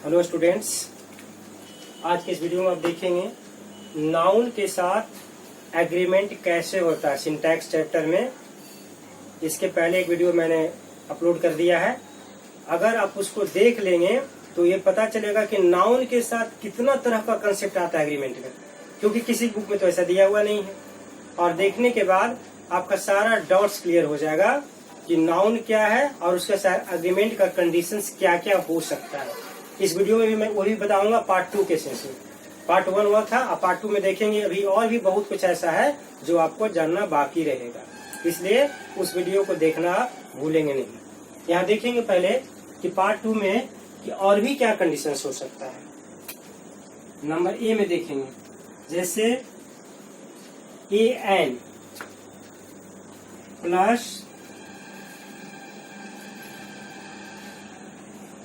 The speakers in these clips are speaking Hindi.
हेलो स्टूडेंट्स, आज के इस वीडियो में आप देखेंगे नाउन के साथ एग्रीमेंट कैसे होता है सिंटैक्स चैप्टर में। इसके पहले एक वीडियो मैंने अपलोड कर दिया है। अगर आप उसको देख लेंगे तो ये पता चलेगा कि नाउन के साथ कितना तरह का कंसेप्ट आता है एग्रीमेंट में, क्योंकि किसी बुक में तो ऐसा दिया हुआ नहीं है। और देखने के बाद आपका सारा डाउट्स क्लियर हो जाएगा कि नाउन क्या है और उसके साथ एग्रीमेंट का कंडीशंस क्या क्या हो सकता है। इस वीडियो में भी मैं वही बताऊंगा पार्ट 2 के सेंस में। पार्ट 1 हुआ था, अब पार्ट 2 में देखेंगे। अभी और भी बहुत कुछ ऐसा है जो आपको जानना बाकी रहेगा, इसलिए उस वीडियो को देखना भूलेंगे नहीं। यहाँ देखेंगे पहले कि पार्ट 2 में कि और भी क्या कंडीशंस हो सकता है। नंबर ए में देखेंगे, जैसे a an plus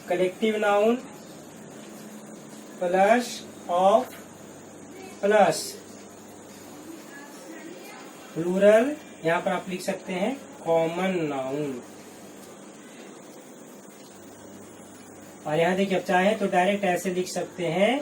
collective noun plus of plus plural, यहाँ पर आप लिख सकते हैं कॉमन नाउन। और यहाँ देखिए, आप चाहे तो डायरेक्ट ऐसे लिख सकते हैं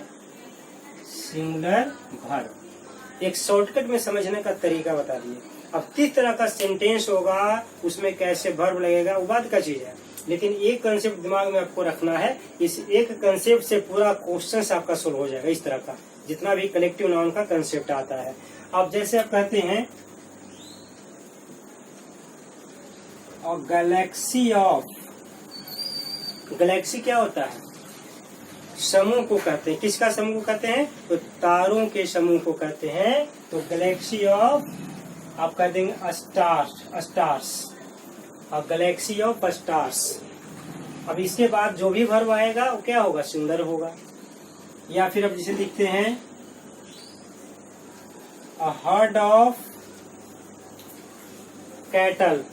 सिंगुलर वर्ब। एक शॉर्टकट में समझने का तरीका बता दिए। अब किस तरह का सेंटेंस होगा, उसमें कैसे वर्ब लगेगा, वो बात का चीज है, लेकिन एक कंसेप्ट दिमाग में आपको रखना है। इस एक कंसेप्ट से पूरा क्वेश्चन आपका सोल्व हो जाएगा। इस तरह का जितना भी कलेक्टिव नाउन का कंसेप्ट आता है। अब जैसे आप कहते हैं और गैलेक्सी ऑफ, गैलेक्सी क्या होता है? समूह को कहते हैं। किसका समूह को कहते हैं? तो तारों के समूह को कहते हैं। तो गैलेक्सी ऑफ आप कह देंगे स्टार्स और गैलेक्सी ऑफ स्टार्स। अब इसके बाद जो भी वर्ब आएगा वो क्या होगा? सिंगुलर होगा। या फिर अब जिसे लिखते हैं a herd of cattle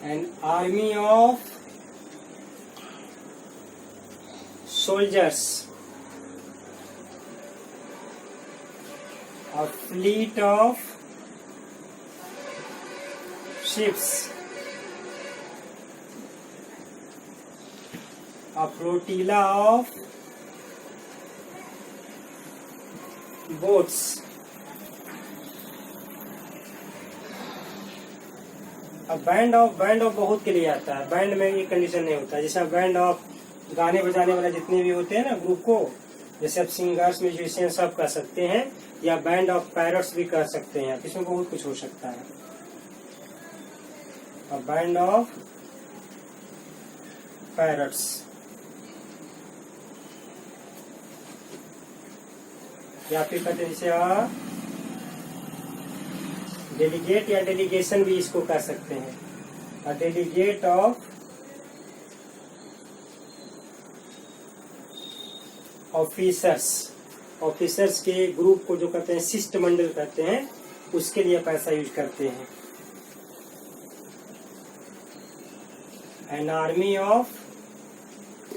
an army of soldiers, a fleet of ships, a flotilla of boats, अब बैंड ऑफ बहुत के लिए आता है। बैंड में ये कंडीशन नहीं होता। जैसे बैंड ऑफ गाने बजाने वाले जितने भी होते हैं ना ग्रुप को, जैसे आप सिंगर्स म्यूजिशियन सब कर सकते हैं, या बैंड ऑफ पैरट्स भी कर सकते हैं। इसमें बहुत कुछ हो सकता है। बैंड ऑफ पैरट्स, या फिर कहते हैं जैसे डेलीगेट या डेलीगेशन भी इसको कर सकते हैं। डेलीगेट ऑफ ऑफिसर्स के ग्रुप को जो कहते हैं शिष्टमंडल कहते हैं, उसके लिए पैसा यूज करते हैं। एन आर्मी ऑफ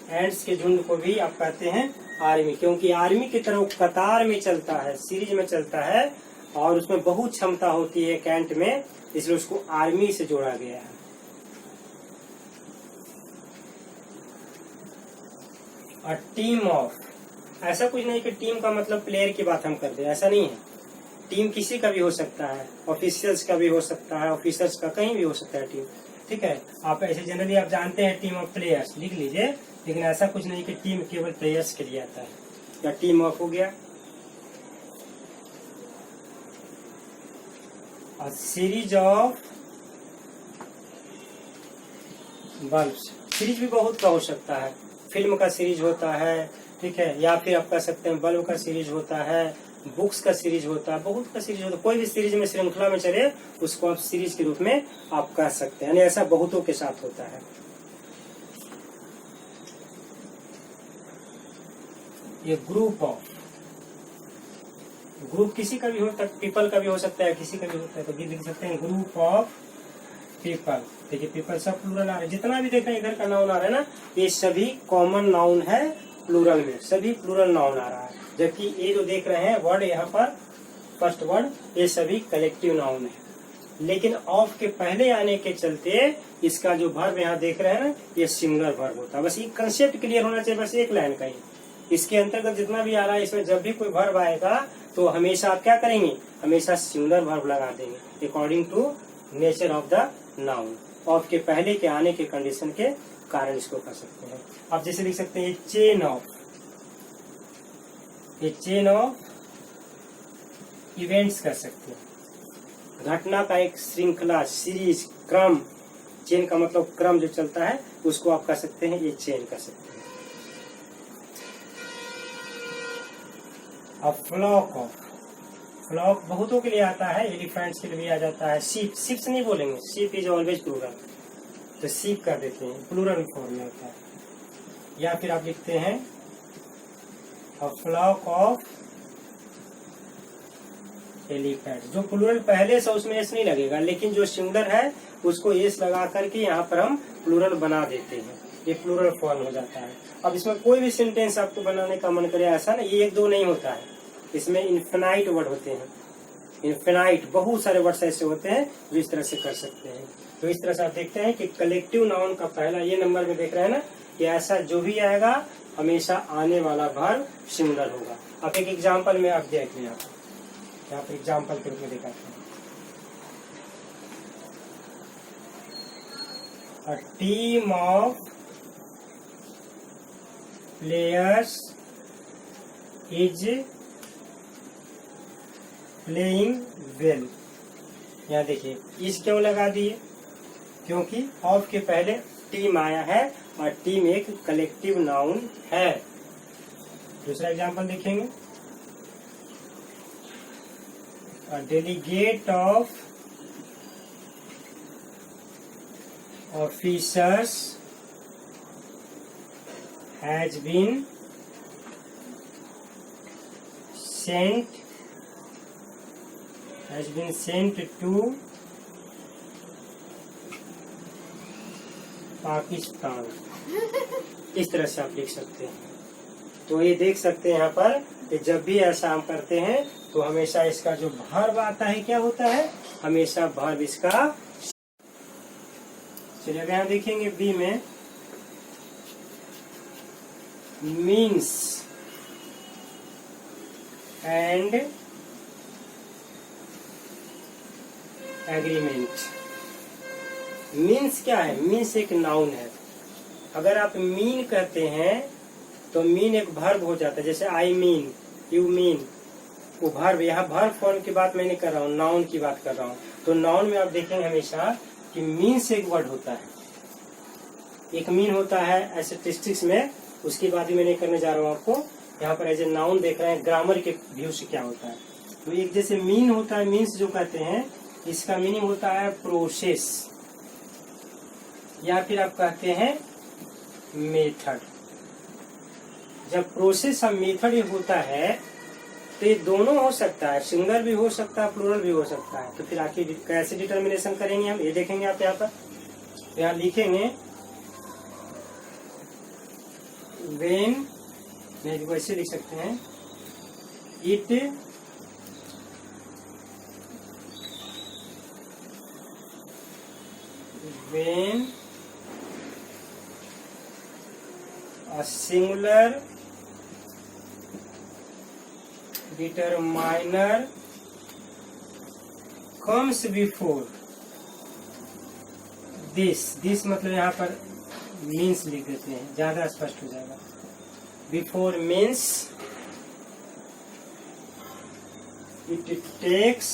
एंड्स के झुंड को भी आप कहते हैं आर्मी, क्योंकि आर्मी की तरह कतार में चलता है, सीरीज में चलता है और उसमें बहुत क्षमता होती है कैंट में, इसलिए उसको आर्मी से जोड़ा गया है। और टीम ऑफ, ऐसा कुछ नहीं कि टीम का मतलब प्लेयर की बात हम करते हैं, ऐसा नहीं है। टीम किसी का भी हो सकता है, ऑफिशियल्स का भी हो सकता है, ऑफिसर्स का कहीं भी हो सकता है टीम। ठीक है, आप ऐसे जनरली आप जानते हैं टीम ऑफ प्लेयर्स लिख लीजिए, लेकिन ऐसा कुछ नहीं कि टीम केवल प्लेयर्स के लिए आता है। या टीम ऑफ हो गया। और सीरीज ऑफ बल्ब्स, सीरीज भी बहुत का हो सकता है। फिल्म का सीरीज होता है, ठीक है, या फिर आप कह सकते हैं बल्ब का सीरीज होता है, बुक्स का सीरीज होता है, बहुत का सीरीज होता है। कोई भी सीरीज में श्रृंखला में चले उसको आप सीरीज के रूप में आप कह सकते हैं। यानी ऐसा बहुतों के साथ होता है। ये ग्रुप ऑफ, ग्रुप किसी का भी होता है, पीपल का भी हो सकता है, किसी का भी होता है, तो भी लिख सकते हैं ग्रुप ऑफ पीपल। देखिए पीपल सब प्लूरल आ रहा है। जितना भी देखा इधर का नाउन आ रहा है ना, ये सभी कॉमन नाउन है प्लूरल में, सभी प्लूरल नाउन आ रहा है। जबकि ये जो देख रहे हैं वर्ड यहाँ पर फर्स्ट वर्ड, ये सभी कलेक्टिव नाउन है। लेकिन ऑफ के पहले आने के चलते इसका जो वर्ब यहाँ देख रहे हैं ये सिंगुलर वर्ब होता है। बस ये कंसेप्ट क्लियर होना चाहिए, बस एक लाइन का ही। इसके अंतर्गत जितना भी आ रहा है, इसमें जब भी कोई वर्ब आएगा तो हमेशा आप क्या करेंगे, हमेशा सिंगुलर वर्ब लगा देंगे according to nature of the noun. Of के पहले के आने के कंडीशन के कारण इसको कर सकते हैं। आप जैसे लिख सकते हैं चेन ऑफ इवेंट्स कर सकते हैं, घटना का एक श्रृंखला, सीरीज, क्रम। चेन का मतलब क्रम जो चलता है उसको आप कर सकते हैं, ये चेन कर सकते हैं। अब फ्लॉक बहुतों के लिए आता है, एलिफेंट्स के लिए भी आ जाता है। शिप्स नहीं बोलेंगे, शिप इज ऑलवेज प्लूरल, तो शिप कर देते हैं, प्लूरल फॉर्म में होता है। या फिर आप लिखते हैं अ फ्लॉक ऑफ एलिफेंट। जो प्लूरल पहले से उसमें एस नहीं लगेगा, लेकिन जो सिंगुलर है उसको एस लगा करके यहाँ पर हम प्लूरल बना देते हैं, ये प्लूरल फॉर्म हो जाता है। अब इसमें कोई भी सेंटेंस आपको बनाने का मन करे, ऐसा ना ये एक दो नहीं होता है, इसमें इन्फिनाइट वर्ड होते हैं। इन्फिनाइट बहुत सारे वर्ड्स ऐसे होते हैं जो इस तरह से कर सकते हैं। तो इस तरह से आप देखते हैं कि कलेक्टिव नाउन का पहला ये नंबर में देख रहे हैं ना, कि ऐसा जो भी आएगा हमेशा आने वाला वर्ब सिंगुलर होगा। आप एक एग्जाम्पल में आप देख लें, यहाँ पर एग्जाम्पल के रूप में दिखाते हैं। A team of players is playing well। यहाँ देखिए इस क्यों लगा दिए, क्योंकि ऑफ के पहले टीम आया है और टीम एक कलेक्टिव नाउन है। दूसरा एग्जांपल देखेंगे, a delegate of officers has been sent to Pakistan. इस तरह से आप लिख सकते हैं। तो ये देख सकते हैं यहाँ पर कि जब भी ऐसा हम करते हैं तो हमेशा इसका जो वर्ब आता है क्या होता है, हमेशा वर्ब इसका। चलिए अब यहाँ देखेंगे बी में मीन्स एंड एग्रीमेंट। मीन्स क्या है, मीन्स एक नाउन है। अगर आप मीन कहते हैं तो मीन एक वर्ब हो जाता है, जैसे आई मीन, यू मीन, वो वर्ब। यहाँ वर्ब फॉर्म की बात मैं नहीं कर रहा हूँ, नाउन की बात कर रहा हूँ। तो नाउन में आप देखेंगे हमेशा कि मीन्स एक वर्ड होता है, एक मीन होता है ऐसे स्टैटिस्टिक्स में, उसकी बात भी मैं नहीं करने जा रहा हूँ आपको। यहाँ पर एज ए नाउन देख रहे हैं, ग्रामर के व्यू से क्या होता है। तो एक जैसे मीन होता है, मीन्स जो कहते हैं इसका मीनिंग होता है प्रोसेस, या फिर आप कहते हैं मेथड। जब प्रोसेस और मेथड होता है तो ये दोनों हो सकता है, सिंगुलर भी हो सकता है, प्लूरल भी हो सकता है। तो फिर आखिर कैसे डिटर्मिनेशन करेंगे हम, ये देखेंगे आप यहाँ पर। यहाँ लिखेंगे वेन, नहीं वैसे लिख सकते हैं, it when a singular determiner comes before this मतलब यहाँ पर मीन्स लिख देते हैं, ज्यादा स्पष्ट हो जाएगा। Before means it takes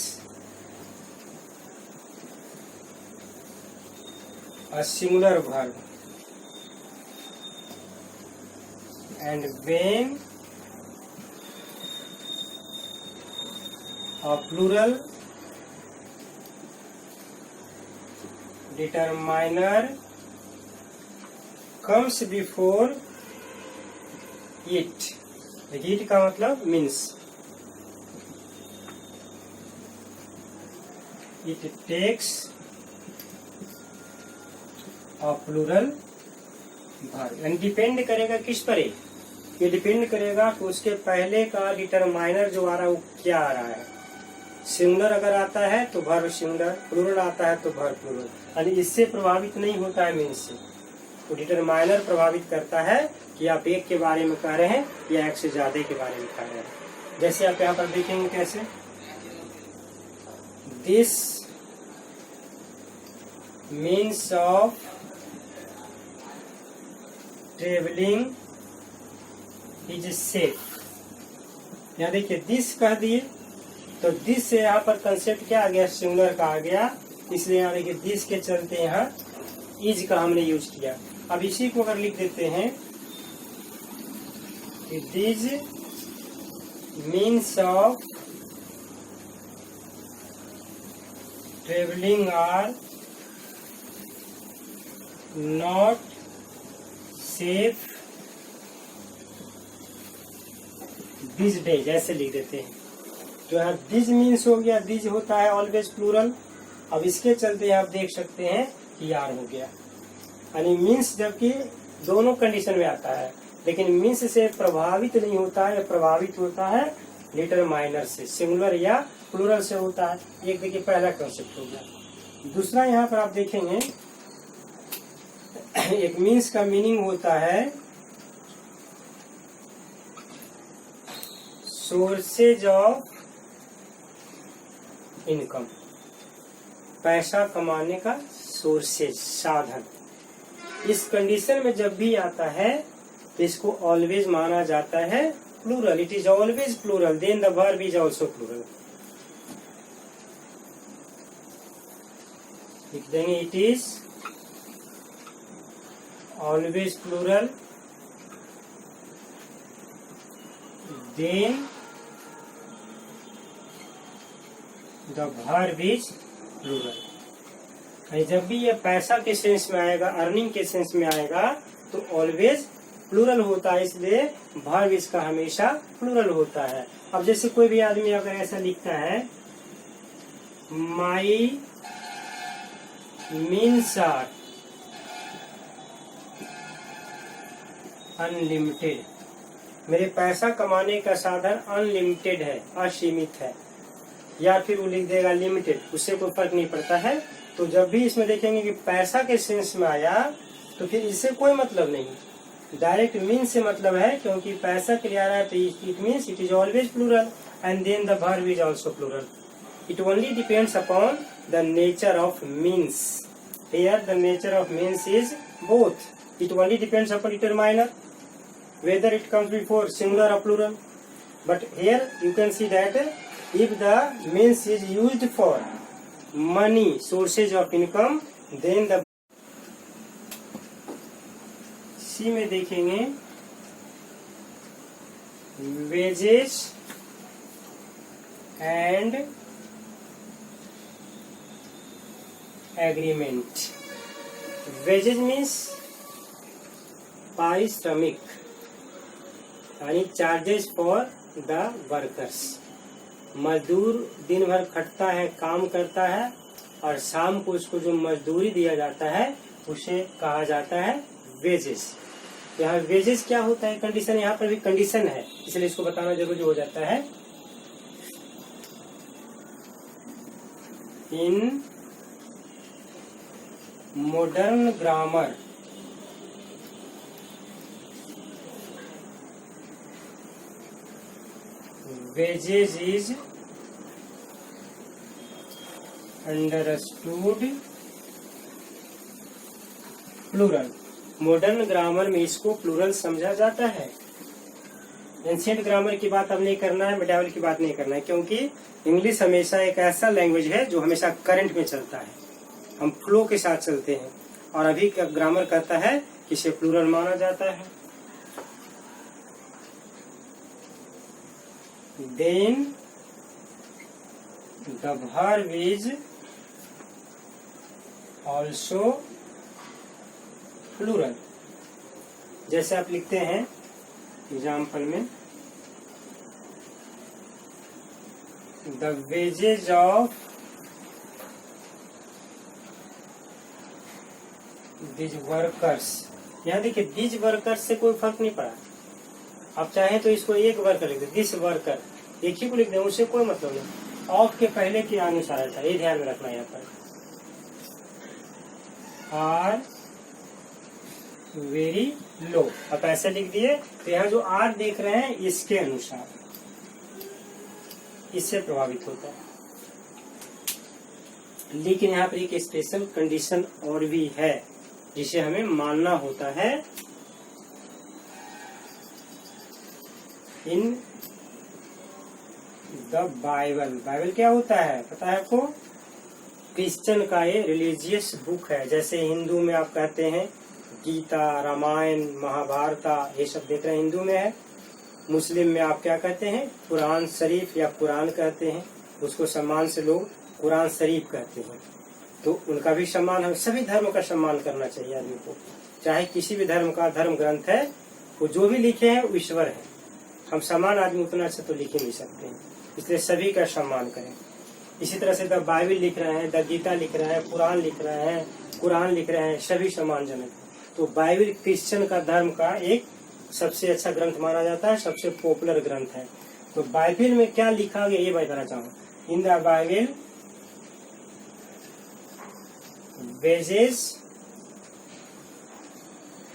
a singular verb, and when a plural determiner comes before it, it का मतलब means, it takes a plural verb। यानी डिपेंड करेगा किस पर, ये डिपेंड करेगा कि उसके पहले का डिटरमाइनर जो आ रहा है वो क्या आ रहा है, सिंगुलर अगर आता है तो वर्ब सिंगुलर, प्लूरल आता है तो वर्ब प्लूरल। यानी इससे प्रभावित नहीं होता है मीन्स से। तो डिटरमाइनर प्रभावित करता है कि आप एक के बारे में कह रहे हैं या एक से ज्यादा के बारे में कह रहे हैं। जैसे आप यहाँ पर देखेंगे कैसे, this means of travelling is safe. यहाँ देखिए दिस कह दिए, तो दिस से यहाँ पर कंसेप्ट क्या आ गया, सिंगुलर का आ गया, इसलिए यहाँ देखिए दिस के चलते यहाँ इज का हमने यूज किया। अब इसी को अगर लिख देते हैं कि this means of travelling are not safe these days, ऐसे लिख देते हैं। तो यहाँ दिस मीन्स हो गया, दिस होता है ऑलवेज प्लूरल। अब इसके चलते आप देख सकते हैं कि यार हो गया, यानी मीन्स जबकि दोनों कंडीशन में आता है, लेकिन मीन्स से प्रभावित नहीं होता है, प्रभावित होता है डिटरमाइनर से, सिंगुलर या प्लूरल से होता है। एक देखिए पहला कंसेप्ट हो गया। दूसरा यहाँ पर आप देखेंगे एक मीन्स का मीनिंग होता है सोर्सेज ऑफ इनकम, पैसा कमाने का सोर्सेज, साधन। इस कंडीशन में जब भी आता है तो इसको ऑलवेज माना जाता है plural. It is always plural, then the verb is also plural. लिख देंगे it is always plural, then the verb is plural. जब भी ये पैसा के सेंस में आएगा, अर्निंग के सेंस में आएगा तो ऑलवेज प्लूरल होता है, इसलिए वर्ब इसका हमेशा प्लूरल होता है। अब जैसे कोई भी आदमी अगर ऐसा लिखता है माई मीन्स आर अनलिमिटेड, मेरे पैसा कमाने का साधन अनलिमिटेड है, असीमित है, या फिर वो लिख देगा लिमिटेड, उससे कोई फर्क नहीं पड़ता है। तो जब भी इसमें देखेंगे कि पैसा के सेंस में आया तो फिर इससे कोई मतलब नहीं, डायरेक्ट मीन्स से मतलब है, क्योंकि पैसा के लिए आ रहा है तो it means it is always plural and then the verb is also plural. It only depends upon the nature of means. Here the nature of means is both, it only depends upon determiner whether it comes before singular or plural. But here you can see that if the means is used for money, sources of income, then the C में देखेंगे wages and agreement. Wages means पारिश्रमिक, यानी चार्जेस फॉर द वर्कर्स। मजदूर दिन भर खटता है, काम करता है, और शाम को उसको जो मजदूरी दिया जाता है उसे कहा जाता है वेजेस। यहाँ वेजेस क्या होता है, कंडीशन, यहाँ पर भी कंडीशन है, इसलिए इसको बताना जरूरी हो जाता है। In modern grammar wages is understood plural. Modern grammar में इसको प्लूरल समझा जाता है। एंशिएंट ग्रामर की बात अब नहीं करना है, मिडावल की बात नहीं करना है, क्योंकि इंग्लिश हमेशा एक ऐसा लैंग्वेज है जो हमेशा करंट में चलता है, हम फ्लो के साथ चलते हैं, और अभी का ग्रामर कहता है कि इसे प्लूरल माना जाता है। Then the verb is also plural। जैसे आप लिखते हैं एग्जाम्पल में, the wages of these workers। यहाँ देखिए these workers से कोई फर्क नहीं पड़ा, आप चाहे तो इसको एक वर्कर लिख दे, दिस वर्कर, एक ही को लिख दे, उससे कोई मतलब नहीं। ऑफ के पहले के अनुसार था, ये ध्यान में रखना यहाँ पर। आर वेरी लो, अब ऐसे लिख दिए तो यहाँ जो आर देख रहे हैं इसके अनुसार, इससे प्रभावित होता है। लेकिन यहाँ पर एक स्पेशल कंडीशन और भी है जिसे हमें मानना होता है। इन द बाइबल, बाइबल क्या होता है पता है आपको? क्रिश्चियन का ये रिलीजियस बुक है। जैसे हिंदू में आप कहते हैं गीता, रामायण, महाभारता, ये सब देख रहे हैं हिंदू में है। मुस्लिम में आप क्या कहते हैं? कुरान शरीफ या कुरान कहते हैं, उसको सम्मान से लोग कुरान शरीफ कहते हैं। तो उनका भी सम्मान, हम सभी धर्म का सम्मान करना चाहिए आदमी को, चाहे किसी भी धर्म का धर्म ग्रंथ है, वो जो भी लिखे हैं वो ईश्वर है। हम समान आदमी उतना अच्छा तो लिख ही नहीं सकते हैं, इसलिए सभी का सम्मान करें। इसी तरह से द बाइबल लिख रहे हैं, द गीता लिख रहे हैं, कुरान लिख रहे हैं, कुरान लिख रहे हैं, सभी सम्मानजनक। तो बाइबल क्रिश्चियन का धर्म का एक सबसे अच्छा ग्रंथ माना जाता है, सबसे पॉपुलर ग्रंथ है। तो बाइबल में क्या लिखा गया ये बताना चाहूँ। In the Bible wages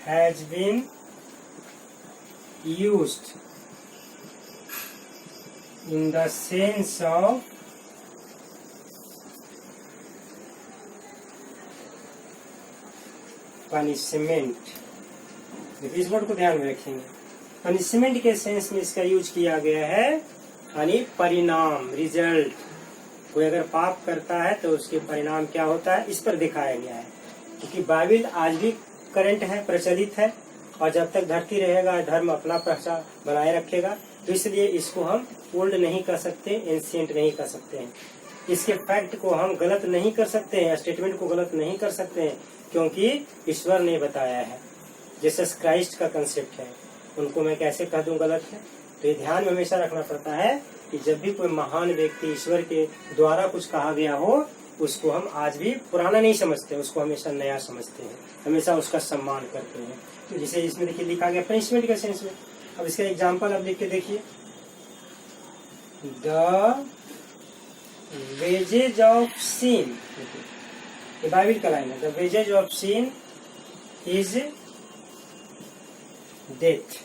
has been used in the sense of punishment. इस वर्ड को ध्यान में रखेंगे, पनिशमेंट के सेंस में इसका यूज किया गया है, यानी परिणाम, रिजल्ट। कोई अगर पाप करता है तो उसके परिणाम क्या होता है, इस पर दिखाया गया है। क्योंकि बाइबल आज भी करंट है, प्रचलित है, और जब तक धरती रहेगा धर्म अपना पहचान बनाए रखेगा। तो इसलिए इसको हम ओल्ड नहीं कर सकते, एंशिएंट नहीं कर सकते हैं। इसके फैक्ट को हम गलत नहीं कर सकते हैं, स्टेटमेंट को गलत नहीं कर सकते हैं, क्योंकि ईश्वर ने बताया है। जीसस क्राइस्ट का कंसेप्ट है, उनको मैं कैसे कह दूं गलत है। तो ये ध्यान में हमेशा रखना पड़ता है कि जब भी कोई महान व्यक्ति ईश्वर के द्वारा कुछ कहा गया हो, उसको हम आज भी पुराना नहीं समझते, उसको हमेशा नया समझते हैं, हमेशा उसका सम्मान करते हैं। तो जिसे इसमें देखिए लिखा गया पनिशमेंट के सेंस में। अब इसका एग्जाम्पल अब लिख के देखिए, द वेजेज ऑफ सिन, ये बाइबल का लाइन है, the wages of sin is death.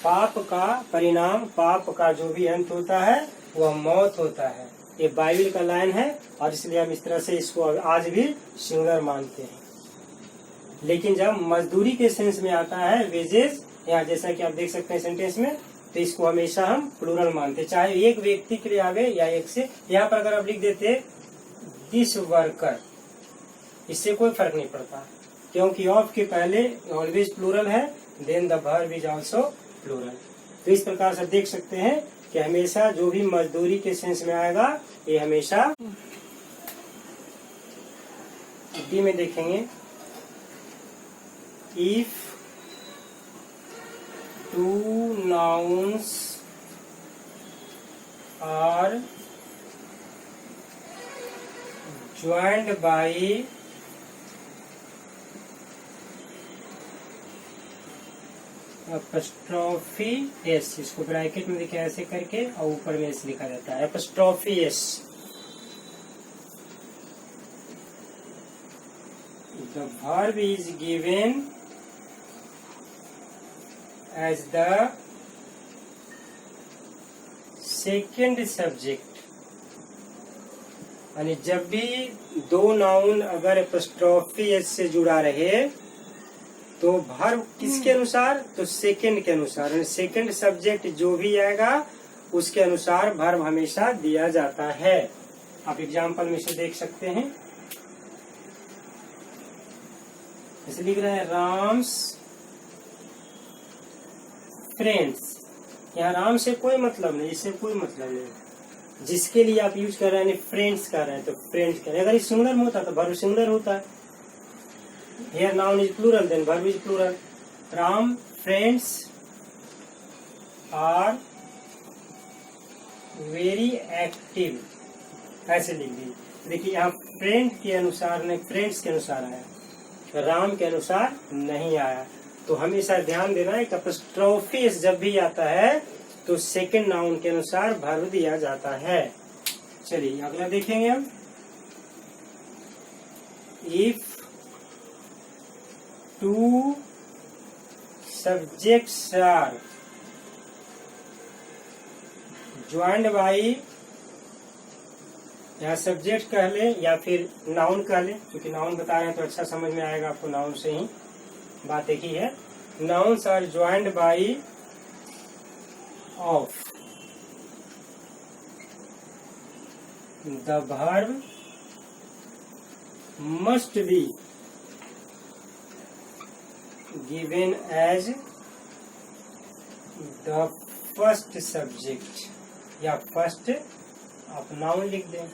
पाप का परिणाम, पाप का जो भी अंत होता है वह मौत होता है। ये बाइबल का लाइन है, और इसलिए हम इस तरह से इसको आज भी सिंगुलर मानते हैं। लेकिन जब मजदूरी के सेंस में आता है वेजेस, यहाँ जैसा कि आप देख सकते हैं सेंटेंस में, तो इसको हमेशा हम प्लूरल मानते हैं, चाहे एक व्यक्ति के लिए आवे या एक से। यहाँ पर अगर आप लिख देते दिस वर्कर, इससे कोई फर्क नहीं पड़ता, क्योंकि ऑफ के पहले ऑलवेज प्लूरल है, then the verb is also plural. तो इस प्रकार से देख सकते हैं कि हमेशा जो भी मजदूरी के सेंस में आएगा ये हमेशा डी में देखेंगे, if two nouns are joined by apostrophe S, इसको ब्रैकेट में देखिए ऐसे करके, और ऊपर में एस लिखा जाता है, apostrophe S. The verb is given as the second subject, यानी जब भी दो नाउन अगर एपोस्ट्रोफी एस से जुड़ा रहे तो वर्ब किसके अनुसार, तो सेकंड के अनुसार। सेकंड सब्जेक्ट जो भी आएगा उसके अनुसार वर्ब हमेशा दिया जाता है। आप एग्जाम्पल में से देख सकते हैं, इसे लिख रहे हैं राम्स फ्रेंड्स। यहाँ राम से कोई मतलब नहीं, इससे कोई मतलब नहीं, जिसके लिए आप यूज कर रहे हैं फ्रेंड्स कर रहे हैं तो फ्रेंड्स कर रहे हैं। अगर ये सिंगुलर में होता तो वर्ब सिंगुलर होता है। Here noun is plural, then verb is plural. Ram friends are very active, ऐसे लिख दीजिए। देखिए यहाँ फ्रेंड के अनुसार नहीं, फ्रेंड्स के अनुसार आया, राम के अनुसार नहीं आया। तो हमेशा ध्यान देना है कि एपोस्ट्रोफी जब भी आता है तो सेकंड नाउन के अनुसार वर्ब दिया जाता है। चलिए अगला देखेंगे हम। If two subjects are joined by, या सब्जेक्ट कह ले या फिर नाउन कह ले, क्योंकि नाउन बता रहे हैं तो अच्छा समझ में आएगा आपको, नाउन से ही बात एक ही है। Nouns are joined by of the verb must be given as the first subject या फर्स्ट, आप नाउन लिख दें।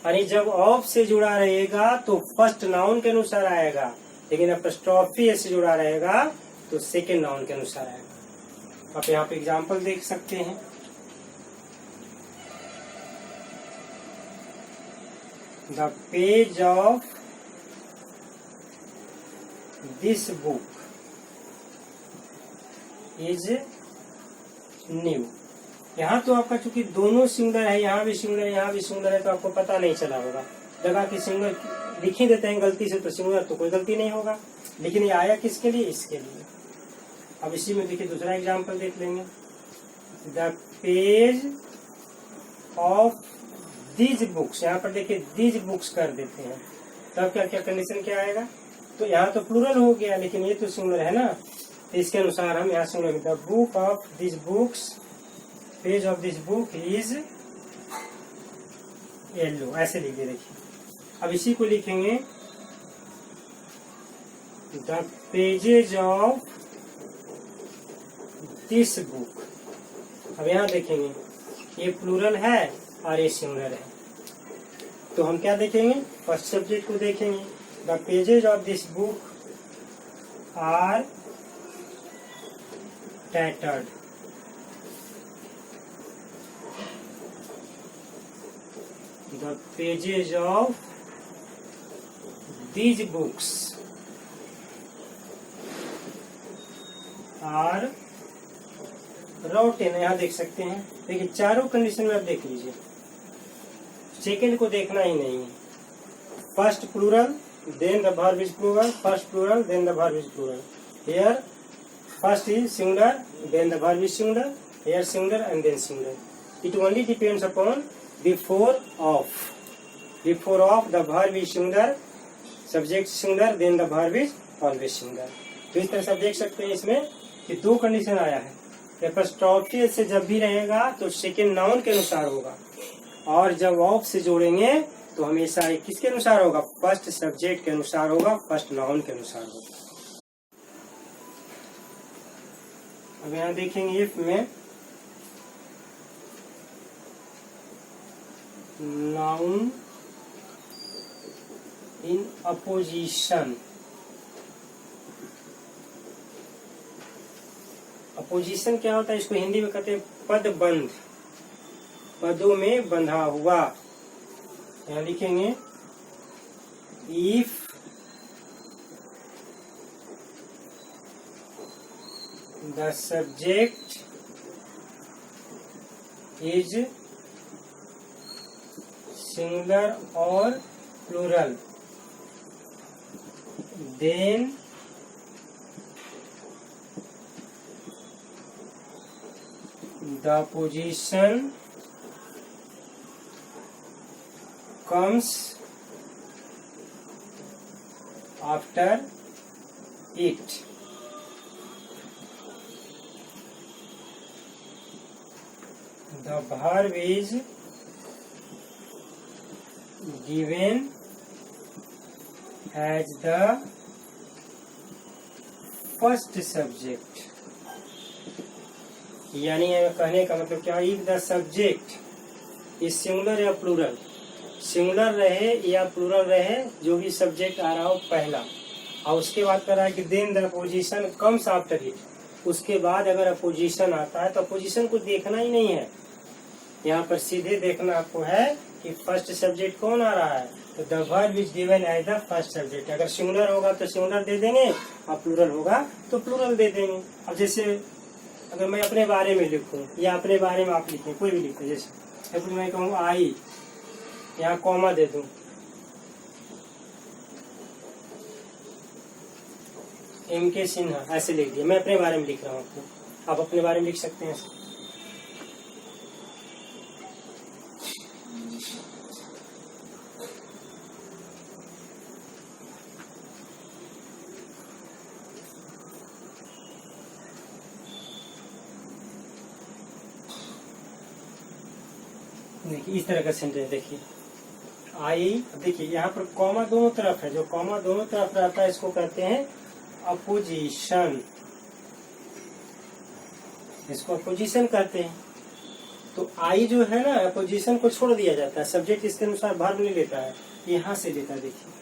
यानी जब ऑफ से जुड़ा रहेगा तो फर्स्ट नाउन के अनुसार आएगा, लेकिन एपॉस्ट्रोफी से जुड़ा रहेगा तो सेकंड नाउन के अनुसार आएगा। आप यहाँ पे एग्जांपल देख सकते हैं। The page of this book is new. यहाँ तो आपका चूंकि दोनों सिंगुलर है, यहाँ भी सिंगुलर है यहाँ भी सिंगुलर है, तो आपको पता नहीं चला होगा। लगा कि सिंगुलर लिख ही देते हैं गलती से, तो सिंगुलर तो कोई गलती नहीं होगा, लेकिन ये आया किसके लिए? इसके लिए। अब इसी में देखिए दूसरा एग्जांपल देख लेंगे। The page of these books, यहाँ पर देखिए दीज बुक्स कर देते हैं, तब क्या क्या कंडीशन क्या आएगा? तो यहाँ तो प्लूरल हो गया, लेकिन ये तो सिंगुलर है ना, तो इसके अनुसार हम यहाँ singular, the book of this books, page of this book is yellow, ऐसे लिख दे। देखिए अब इसी को लिखेंगे the pages of this book. अब यहाँ देखेंगे ये प्लूरल है और ये सिंगुलर है, तो हम क्या देखेंगे? फर्स्ट सब्जेक्ट को देखेंगे। The pages of this book are tattered. The pages of these books are rotten। यहाँ देख सकते हैं, देखिए चारों कंडीशन में आप देख लीजिए, सेकेंड को देखना ही नहीं है। First plural then the verb is plural, first plural then the verb is plural. Here first is singular then the verb is singular, here singular and then singular. It only depends upon before of the verb is singular, subject singular, then the verb is always singular। तो इस तरह से आप देख सकते हैं इसमें कि दो कंडीशन आया है। एपॉस्ट्रोफी से जब भी रहेगा तो सेकेंड नाउन के अनुसार होगा, और जब ऑफ से जोड़ेंगे तो हमेशा किसके अनुसार होगा? फर्स्ट सब्जेक्ट के अनुसार होगा, फर्स्ट नाउन के अनुसार होगा। अब यहाँ देखेंगे इफ में नाउन इन अपोजिशन। अपोजिशन क्या होता है? इसको हिंदी में कहते हैं पदबंध, पदों में बंधा हुआ। यहाँ लिखेंगे if the subject is singular और plural, then the position comes after it। The verb is given as the first subject। यानी कहने का मतलब क्या? If the subject is singular या प्लूरल, सिंगुलर रहे या प्लूरल रहे, जो भी सब्जेक्ट आ रहा हो पहला, और उसके बाद कर रहा है कि then the position comes after it. उसके बाद अगर अपोजिशन आता है तो अपोजिशन को देखना ही नहीं है, यहाँ पर सीधे देखना आपको है कि फर्स्ट सब्जेक्ट कौन आ रहा है, तो the verb is given as the first subject. अगर सिंगुलर होगा तो सिंगुलर दे देंगे, और प्लूरल होगा तो प्लूरल दे देंगे। अब जैसे अगर मैं अपने बारे में लिखूं या अपने बारे में आप लिखें, कोई भी लिखे, जैसे मैं कहूँ आई, यहाँ कॉमा दे दूं, MK सिन्हा, ऐसे लिख दिया। मैं अपने बारे में लिख रहा हूँ आपको, आप अपने बारे में लिख सकते हैं ऐसे। देखिए इस तरह का सेंटेंस, देखिए आई, देखिए यहाँ पर कॉमा दोनों तरफ है, जो कॉमा दोनों तरफ रहता है इसको कहते हैं अपोजिशन, इसको अपोजिशन कहते हैं। तो आई जो है ना, अपोजिशन को छोड़ दिया जाता है, सब्जेक्ट इसके अनुसार वर्ब नहीं लेता है, यहाँ से लेता है। देखिए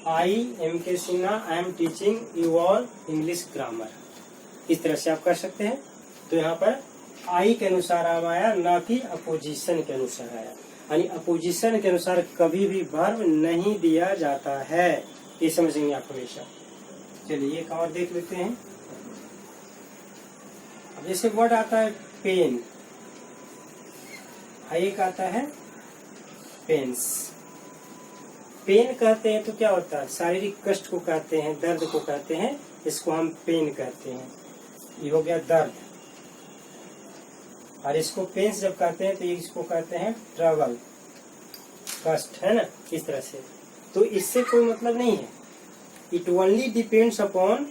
आई MK Sinha, I am teaching you all English grammar, इस तरह से आप कर सकते हैं। तो यहाँ पर आई के अनुसार आम आया, ना कि अपोजिशन के अनुसार आया, यानी अपोजिशन के अनुसार कभी भी वर्ब नहीं दिया जाता है, ये समझेंगे आप हमेशा। चलिए एक और देख लेते हैं। अब जैसे वर्ड आता है पेन, एक आता है पेन्स। पेन कहते हैं तो क्या होता है, शारीरिक कष्ट को कहते हैं, दर्द को कहते हैं, इसको हम पेन कहते हैं। ये हो गया दर्द, और इसको पेन्स जब कहते हैं तो इसको कहते हैं ट्रबल, कष्ट, है ना, इस तरह से। तो इससे कोई मतलब नहीं है, it only depends upon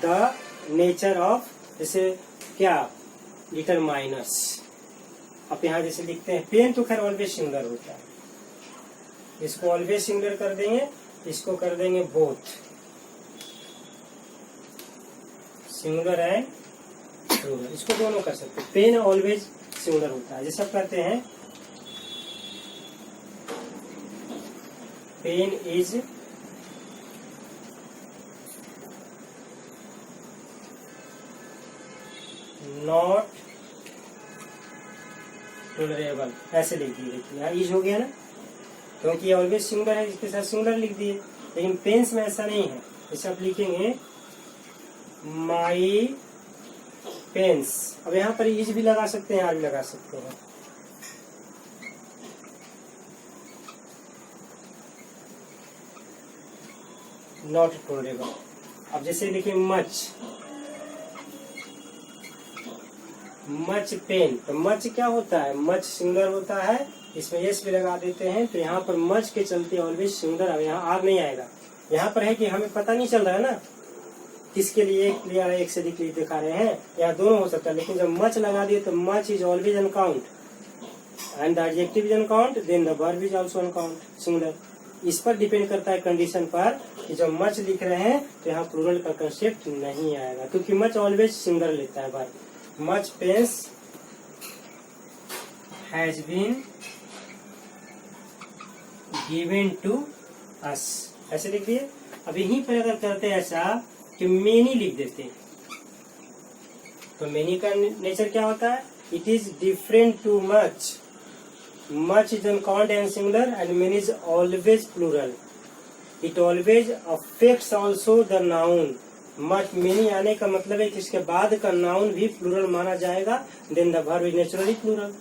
the nature of, जैसे क्या, डिटरमाइनर्स। आप यहाँ जैसे लिखते हैं पेन, तो खैर ऑलवेज सिंगुलर होता है, इसको ऑलवेज सिंगुलर कर देंगे, इसको कर देंगे बोथ, सिंगुलर एंड प्लूरल, इसको दोनों कर सकते हैं। पेन ऑलवेज सिंगुलर होता है, जैसे आप कहते हैं पेन इज नॉट टॉलरेबल, ऐसे लिख दिए। देखिए यहाँ इज हो गया ना, क्योंकि ये ऑलवेज सिंगुलर है, इसके साथ सिंगुलर लिख दिए। लेकिन पेन्स में ऐसा नहीं है, जैसे आप लिखेंगे माई पेन्स, अब यहाँ पर इज भी लगा सकते हैं, आर भी लगा सकते हैं। Not tolerable. अब जैसे लिखे मच, मच पेन, तो मच क्या होता है, मच सिंगुलर होता है, इसमें यस भी लगा देते हैं, तो यहाँ पर मच के चलते ऑलवेज सिंगुलर, अब यहाँ आर नहीं आएगा। यहाँ पर है कि हमें पता नहीं चल रहा है ना किसके लिए एक से अधिक दिखा रहे हैं, या दोनों हो सकता है। लेकिन जब मच लगा दिए तो much is always uncount and the adjective is uncount, then the verb is also uncount, singular. इस पर डिपेंड करता है कंडीशन पर कि जब मच लिख रहे हैं तो यहाँ प्लूरल का कंसेप्ट नहीं आएगा, क्योंकि मच ऑलवेज सिंगुलर लेता है verb. Much pens has been given to us, ऐसे लिख दिए। अब यहीं पर अगर करते ऐसा कि मेनी लिख देते, तो मेनी का नेचर क्या होता है, it is different to much, much is uncount and singular and many is always plural, it always affects also the noun. Much many आने का मतलब है कि इसके बाद का नाउन भी प्लूरल माना जाएगा, then the verb is naturally plural.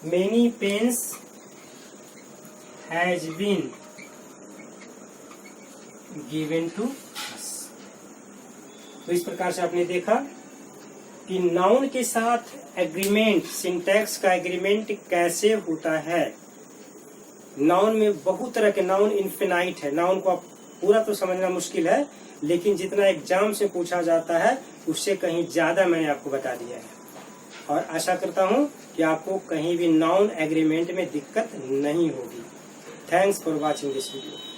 Many pens has been given to us. तो इस प्रकार से आपने देखा कि नाउन के साथ एग्रीमेंट, सिंटैक्स का एग्रीमेंट कैसे होता है। नाउन में बहुत तरह के, नाउन इन्फिनाइट है, नाउन को आप पूरा तो समझना मुश्किल है, लेकिन जितना एग्जाम से पूछा जाता है उससे कहीं ज्यादा मैंने आपको बता दिया है। और आशा करता हूं कि आपको कहीं भी नाउन एग्रीमेंट में दिक्कत नहीं होगी। Thanks for watching this video.